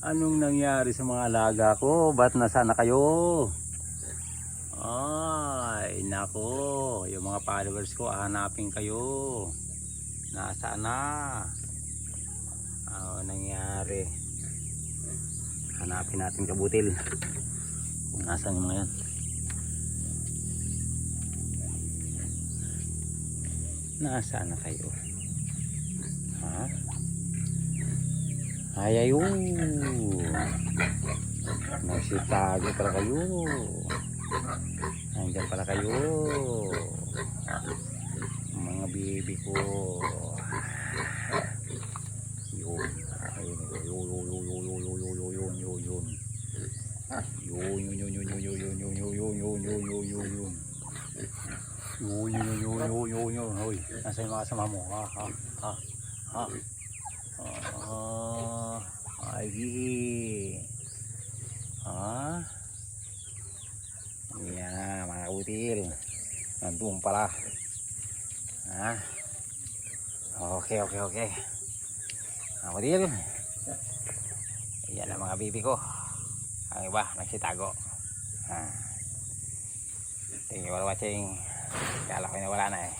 Anong nangyari sa mga alaga ko? Ba't nasaan na kayo? Ay, nako. Yung mga followers ko, hanapin kayo. Nasaan na? Ano nangyari? Hanapin natin kabutil. Kung nasaan yung mga yan. Nasaan na kayo? Ha? Ay, ayun. Nagsitago pala kayo. Nandiyan pala kayo. Mga bibi ko. Yun. Ayun. Yun. Hoy, nasa yung mga kasama mo? Ha? Ay, yan mga util. Nandun pala. Okay. Mga util. Yan ang mga bibi ko. Ang iba, nagsitago. Thank you for watching. Kala ko na wala na eh.